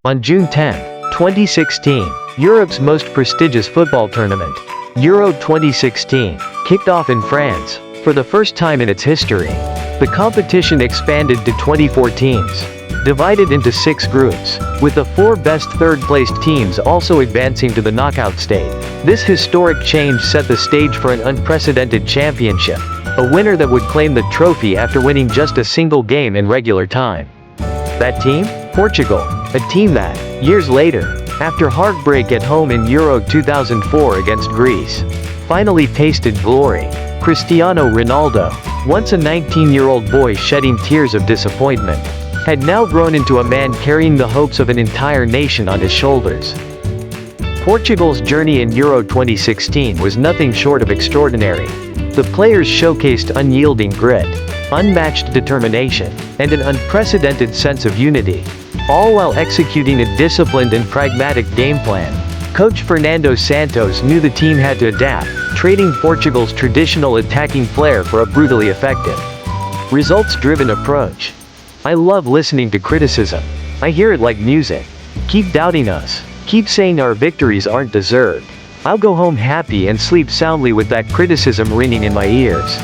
On June 10, 2016, Europe's most prestigious football tournament, Euro 2016, kicked off in France. For the first time in its history, the competition expanded to 24 teams, divided into 6 groups, with the 4 best third-placed teams also advancing to the knockout stage. This historic change set the stage for an unprecedented championship, a winner that would claim the trophy after winning just a single game in regular time. That team? Portugal, a team that, years later, after heartbreak at home in Euro 2004 against Greece, finally tasted glory. Cristiano Ronaldo, once a 19-year-old boy shedding tears of disappointment, had now grown into a man carrying the hopes of an entire nation on his shoulders. Portugal's journey in Euro 2016 was nothing short of extraordinary. The players showcased unyielding grit, unmatched determination, and an unprecedented sense of unity, all while executing a disciplined and pragmatic game plan. Coach Fernando Santos knew the team had to adapt, trading Portugal's traditional attacking flair for a brutally effective, results-driven approach. I love listening to criticism. I hear it like music. Keep doubting us. Keep saying our victories aren't deserved. I'll go home happy and sleep soundly with that criticism ringing in my ears.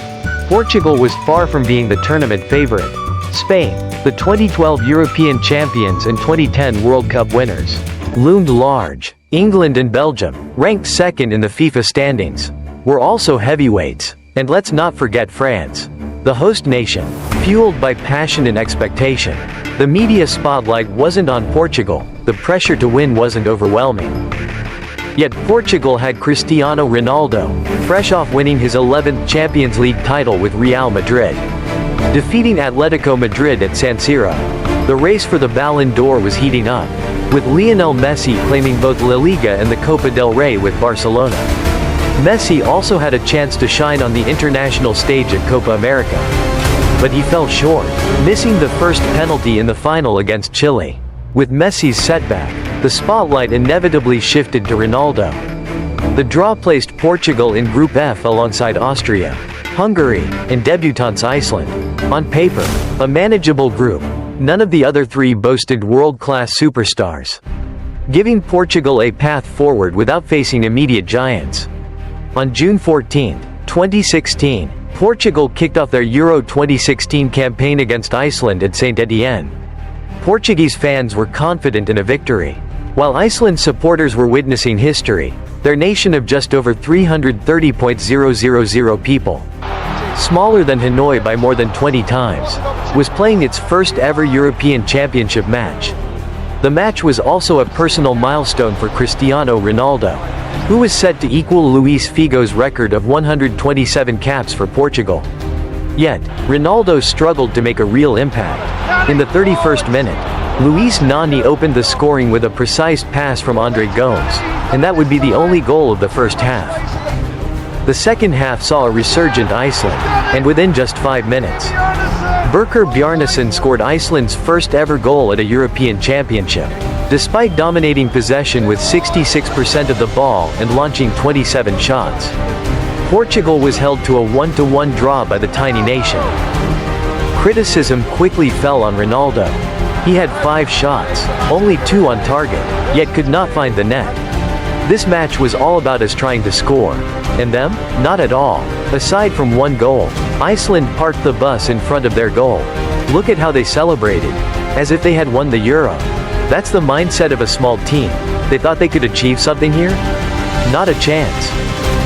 Portugal was far from being the tournament favorite. Spain, the 2012 European champions and 2010 World Cup winners, loomed large. England and Belgium, ranked second in the FIFA standings, were also heavyweights. And let's not forget France, the host nation. Fueled by passion and expectation, the media spotlight wasn't on Portugal, the pressure to win wasn't overwhelming. Yet Portugal had Cristiano Ronaldo, fresh off winning his 11th Champions League title with Real Madrid, defeating Atletico Madrid at San Siro. The race for the Ballon d'Or was heating up, with Lionel Messi claiming both La Liga and the Copa del Rey with Barcelona. Messi also had a chance to shine on the international stage at Copa America, but he fell short, missing the first penalty in the final against Chile. With Messi's setback, the spotlight inevitably shifted to Ronaldo. The draw placed Portugal in Group F alongside Austria, Hungary, and debutants Iceland. On paper, a manageable group. None of the other 3 boasted world-class superstars, giving Portugal a path forward without facing immediate giants. On June 14, 2016, Portugal kicked off their Euro 2016 campaign against Iceland at St. Etienne. Portuguese fans were confident in a victory, while Iceland supporters were witnessing history. Their nation of just over 330,000 people, smaller than Hanoi by more than 20 times, was playing its first ever European Championship match. The match was also a personal milestone for Cristiano Ronaldo, who was set to equal Luis Figo's record of 127 caps for Portugal. Yet, Ronaldo struggled to make a real impact. In the 31st minute, Luis Nani opened the scoring with a precise pass from Andre Gomes, and that would be the only goal of the first half. The second half saw a resurgent Iceland, and within just 5 minutes, Birkir Bjarnason scored Iceland's first ever goal at a European Championship. Despite dominating possession with 66% of the ball and launching 27 shots, Portugal was held to a 1-1 draw by the tiny nation. Criticism quickly fell on Ronaldo. He had 5 shots, only 2 on target, yet could not find the net. This match was all about us trying to score. And them? Not at all. Aside from 1 goal, Iceland parked the bus in front of their goal. Look at how they celebrated, as if they had won the Euro. That's the mindset of a small team. They thought they could achieve something here? Not a chance.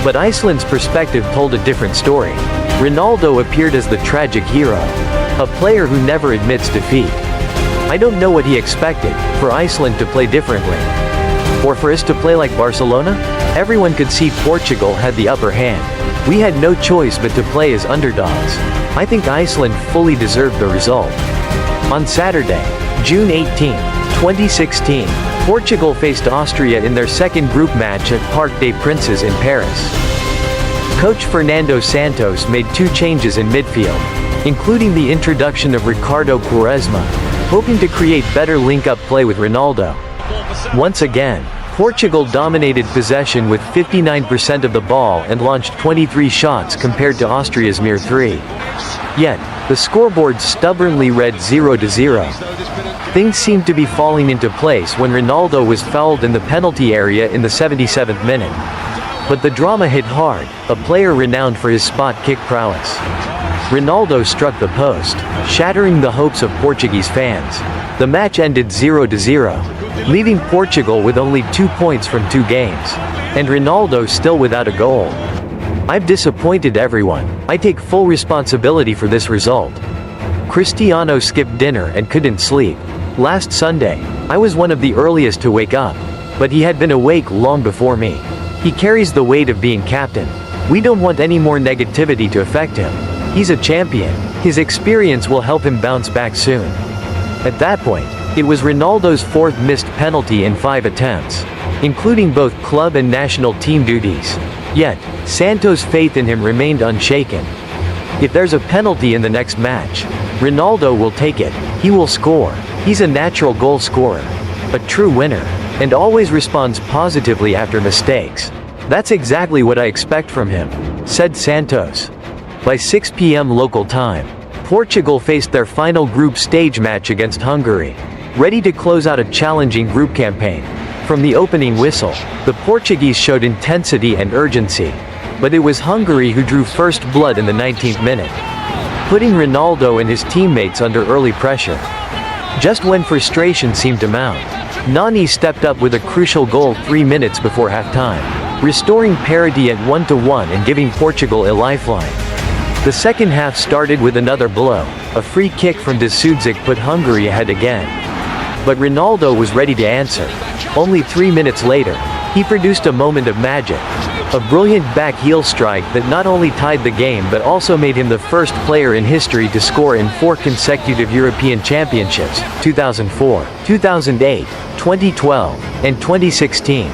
But Iceland's perspective told a different story. Ronaldo appeared as the tragic hero, a player who never admits defeat. I don't know what he expected, for Iceland to play differently, or for us to play like Barcelona? Everyone could see Portugal had the upper hand. We had no choice but to play as underdogs. I think Iceland fully deserved the result. On Saturday, June 18, 2016, Portugal faced Austria in their second group match at Parc des Princes in Paris. Coach Fernando Santos made 2 changes in midfield, including the introduction of Ricardo Quaresma, hoping to create better link-up play with Ronaldo. Once again, Portugal dominated possession with 59% of the ball and launched 23 shots compared to Austria's mere 3. Yet, the scoreboard stubbornly read 0-0. Things seemed to be falling into place when Ronaldo was fouled in the penalty area in the 77th minute. But the drama hit hard, a player renowned for his spot kick prowess. Ronaldo struck the post, shattering the hopes of Portuguese fans. The match ended 0-0, leaving Portugal with only 2 points from 2 games, and Ronaldo still without a goal. I've disappointed everyone. I take full responsibility for this result. Cristiano skipped dinner and couldn't sleep. Last Sunday, I was one of the earliest to wake up, but he had been awake long before me. He carries the weight of being captain. We don't want any more negativity to affect him. He's a champion. His experience will help him bounce back soon. At that point, it was Ronaldo's 4th missed penalty in 5 attempts, including both club and national team duties. Yet, Santos' faith in him remained unshaken. If there's a penalty in the next match, Ronaldo will take it. He will score. He's a natural goal scorer, a true winner, and always responds positively after mistakes. That's exactly what I expect from him, said Santos. By 6 p.m. local time, Portugal faced their final group stage match against Hungary, ready to close out a challenging group campaign. From the opening whistle, the Portuguese showed intensity and urgency, but it was Hungary who drew first blood in the 19th minute, putting Ronaldo and his teammates under early pressure. Just when frustration seemed to mount, Nani stepped up with a crucial goal 3 minutes before halftime, restoring parity at 1-1 and giving Portugal a lifeline. The second half started with another blow. A free kick from De Souza put Hungary ahead again. But Ronaldo was ready to answer. Only 3 minutes later, he produced a moment of magic. A brilliant back heel strike that not only tied the game but also made him the first player in history to score in 4 consecutive European Championships, 2004, 2008, 2012, and 2016.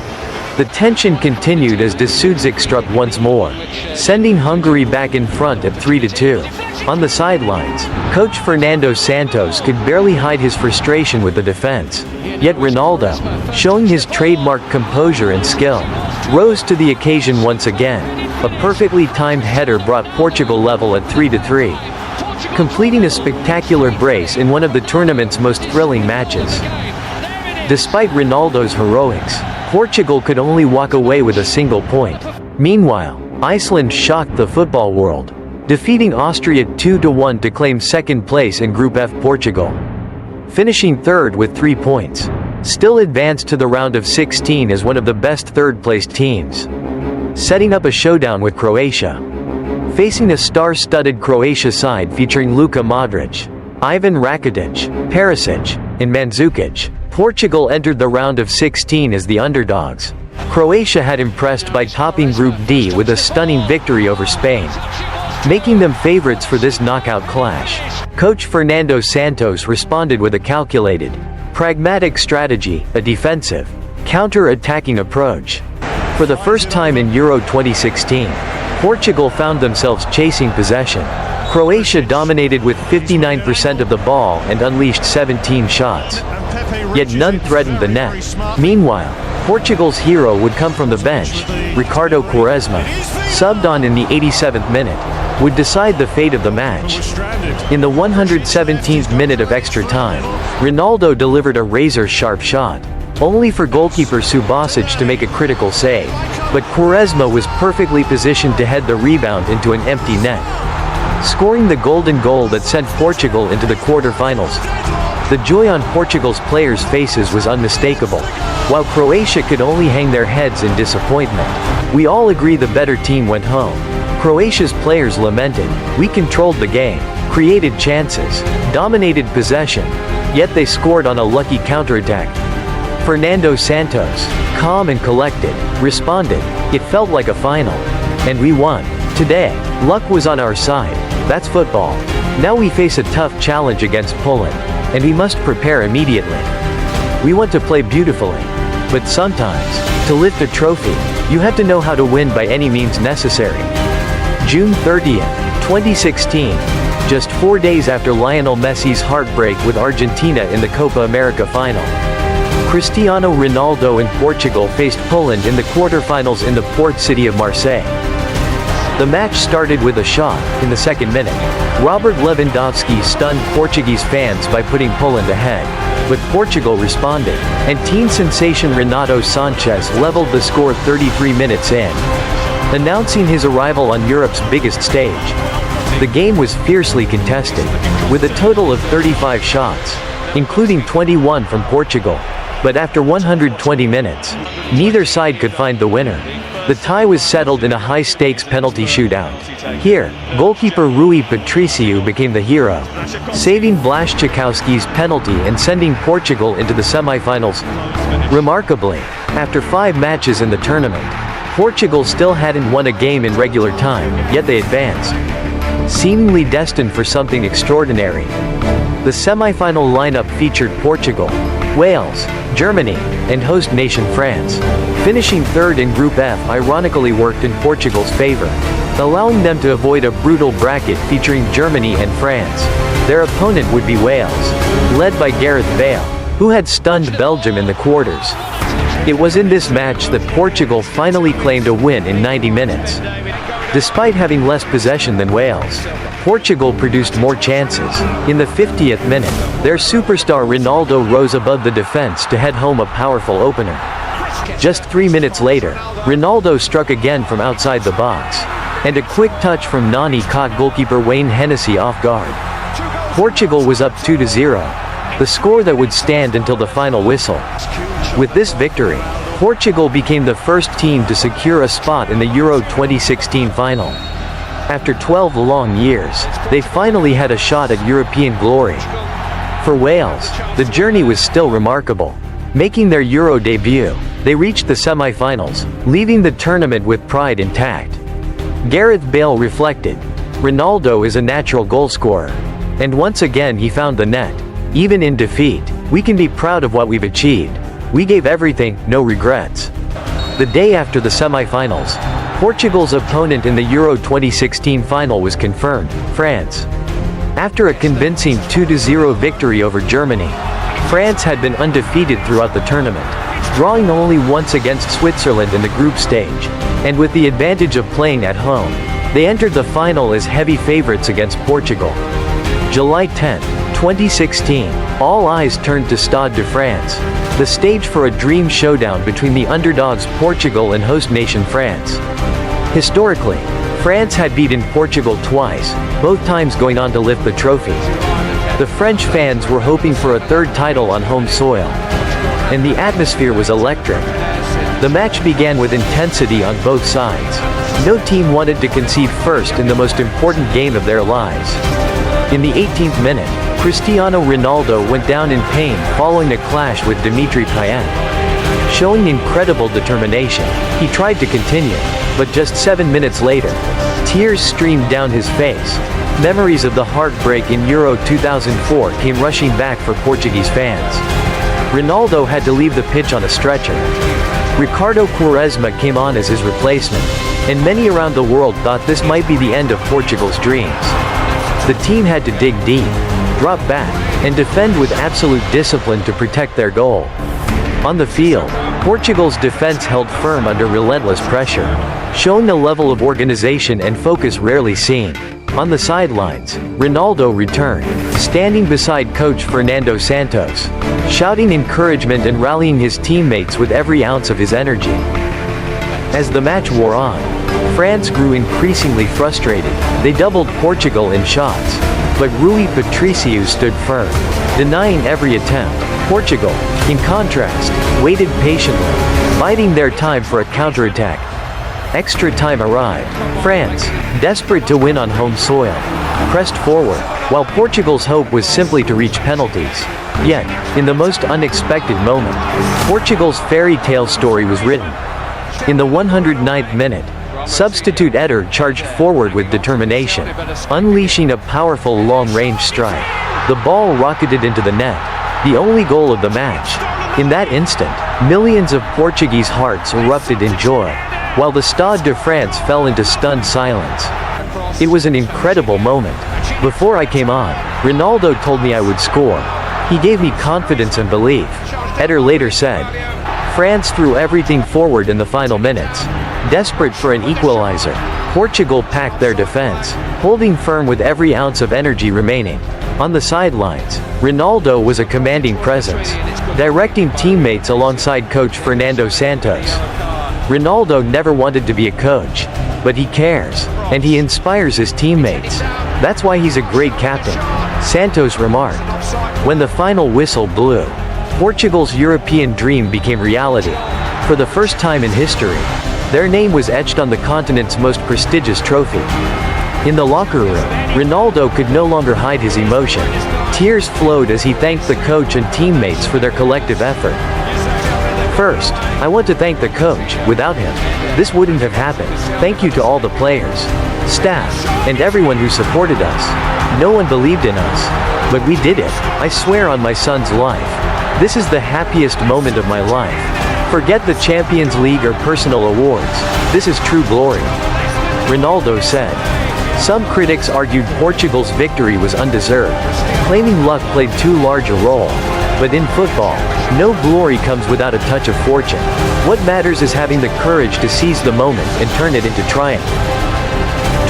The tension continued as De Souza struck once more, sending Hungary back in front at 3-2. On the sidelines, coach Fernando Santos could barely hide his frustration with the defense. Yet Ronaldo, showing his trademark composure and skill, rose to the occasion once again. A perfectly timed header brought Portugal level at 3-3, completing a spectacular brace in one of the tournament's most thrilling matches. Despite Ronaldo's heroics, Portugal could only walk away with a single point. Meanwhile, Iceland shocked the football world, defeating Austria 2-1 to claim second place in Group F. Portugal, finishing third with 3 points, still advanced to the round of 16 as one of the best third-placed teams, setting up a showdown with Croatia. Facing a star-studded Croatia side featuring Luka Modric, Ivan Rakitic, Perisic, and Mandzukic, Portugal entered the round of 16 as the underdogs. Croatia had impressed by topping Group D with a stunning victory over Spain, making them favorites for this knockout clash. Coach Fernando Santos responded with a calculated, pragmatic strategy, a defensive, counter-attacking approach. For the first time in Euro 2016, Portugal found themselves chasing possession. Croatia dominated with 59% of the ball and unleashed 17 shots. Yet none threatened the net. Meanwhile, Portugal's hero would come from the bench. Ricardo Quaresma, subbed on in the 87th minute, would decide the fate of the match. In the 117th minute of extra time, Ronaldo delivered a razor-sharp shot, only for goalkeeper Subasic to make a critical save. But Quaresma was perfectly positioned to head the rebound into an empty net, scoring the golden goal that sent Portugal into the quarterfinals. The joy on Portugal's players' faces was unmistakable, while Croatia could only hang their heads in disappointment. We all agree the better team went home. Croatia's players lamented. We controlled the game, created chances, dominated possession, yet they scored on a lucky counterattack. Fernando Santos, calm and collected, responded, "It felt like a final. And we won. Today, luck was on our side. That's football. Now we face a tough challenge against Poland, and we must prepare immediately. We want to play beautifully. But sometimes, to lift a trophy, you have to know how to win by any means necessary." June 30th, 2016, just 4 days after Lionel Messi's heartbreak with Argentina in the Copa America final, Cristiano Ronaldo and Portugal faced Poland in the quarterfinals in the port city of Marseille. The match started with a shot in the second minute. Robert Lewandowski stunned Portuguese fans by putting Poland ahead, but Portugal responded, and teen sensation Fernando Santos leveled the score 33 minutes in, announcing his arrival on Europe's biggest stage. The game was fiercely contested, with a total of 35 shots, including 21 from Portugal, but after 120 minutes, neither side could find the winner. The tie was settled in a high-stakes penalty shootout. Here, goalkeeper Rui Patriciu became the hero, saving Blaszczykowski's penalty and sending Portugal into the semi-finals. Remarkably, after 5 matches in the tournament, Portugal still hadn't won a game in regular time, yet they advanced, seemingly destined for something extraordinary. The semi-final lineup featured Portugal, Wales, Germany, and host nation France. Finishing third in Group F ironically worked in Portugal's favor, allowing them to avoid a brutal bracket featuring Germany and France. Their opponent would be Wales, led by Gareth Bale, who had stunned Belgium in the quarters. It was in this match that Portugal finally claimed a win in 90 minutes. Despite having less possession than Wales, Portugal produced more chances. In the 50th minute, their superstar Ronaldo rose above the defense to head home a powerful opener. Just 3 minutes later, Ronaldo struck again from outside the box, and a quick touch from Nani caught goalkeeper Wayne Hennessy off guard. Portugal was up 2-0, the score that would stand until the final whistle. With this victory, Portugal became the first team to secure a spot in the Euro 2016 final. After 12 long years, they finally had a shot at European glory. For Wales, the journey was still remarkable. Making their Euro debut, they reached the semi-finals, leaving the tournament with pride intact. Gareth Bale reflected, "Ronaldo is a natural goalscorer. And once again he found the net. Even in defeat, we can be proud of what we've achieved. We gave everything, no regrets." The day after the semi-finals, Portugal's opponent in the Euro 2016 final was confirmed, France. After a convincing 2-0 victory over Germany, France had been undefeated throughout the tournament, drawing only once against Switzerland in the group stage, and with the advantage of playing at home, they entered the final as heavy favorites against Portugal. July 10, 2016, all eyes turned to Stade de France, the stage for a dream showdown between the underdogs Portugal and host nation France. Historically, France had beaten Portugal twice, both times going on to lift the trophy. The French fans were hoping for a third title on home soil, and the atmosphere was electric. The match began with intensity on both sides. No team wanted to concede first in the most important game of their lives. In the 18th minute, Cristiano Ronaldo went down in pain following a clash with Dimitri Payet. Showing incredible determination, he tried to continue, but just 7 minutes later, tears streamed down his face. Memories of the heartbreak in Euro 2004 came rushing back for Portuguese fans. Ronaldo had to leave the pitch on a stretcher. Ricardo Quaresma came on as his replacement, and many around the world thought this might be the end of Portugal's dreams. The team had to dig deep, drop back, and defend with absolute discipline to protect their goal. On the field, Portugal's defense held firm under relentless pressure, showing a level of organization and focus rarely seen. On the sidelines, Ronaldo returned, standing beside coach Fernando Santos, shouting encouragement and rallying his teammates with every ounce of his energy. As the match wore on, France grew increasingly frustrated. They doubled Portugal in shots, but Rui Patriciu stood firm, denying every attempt. Portugal, in contrast, waited patiently, biding their time for a counterattack. Extra time arrived. France, desperate to win on home soil, pressed forward, while Portugal's hope was simply to reach penalties. Yet, in the most unexpected moment, Portugal's fairy tale story was written. In the 109th minute, substitute Eder charged forward with determination, unleashing a powerful long-range strike. The ball rocketed into the net, the only goal of the match. In that instant, millions of Portuguese hearts erupted in joy, while the Stade de France fell into stunned silence. It was an incredible moment. Before I came on, Ronaldo told me I would score. He gave me confidence and belief. Eder later said. France threw everything forward in the final minutes, desperate for an equalizer. Portugal packed their defense, holding firm with every ounce of energy remaining. On the sidelines, Ronaldo was a commanding presence, directing teammates alongside coach Fernando Santos. Ronaldo never wanted to be a coach, but he cares, and he inspires his teammates. That's why he's a great captain, Santos remarked. When the final whistle blew, Portugal's European dream became reality. For the first time in history, their name was etched on the continent's most prestigious trophy. In the locker room, Ronaldo could no longer hide his emotion. Tears flowed as he thanked the coach and teammates for their collective effort. First, I want to thank the coach. Without him, this wouldn't have happened. Thank you to all the players, staff, and everyone who supported us. No one believed in us, but we did it. I swear on my son's life. This is the happiest moment of my life. Forget the Champions League or personal awards. This is true glory, Ronaldo said. Some critics argued Portugal's victory was undeserved, claiming luck played too large a role. But in football, no glory comes without a touch of fortune. What matters is having the courage to seize the moment and turn it into triumph.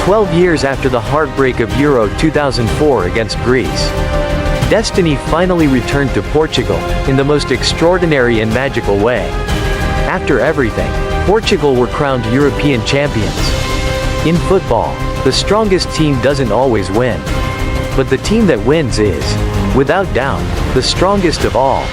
12 years after the heartbreak of Euro 2004 against Greece, destiny finally returned to Portugal in the most extraordinary and magical way. After everything, Portugal were crowned European champions. In football, the strongest team doesn't always win. But the team that wins is, without doubt, the strongest of all.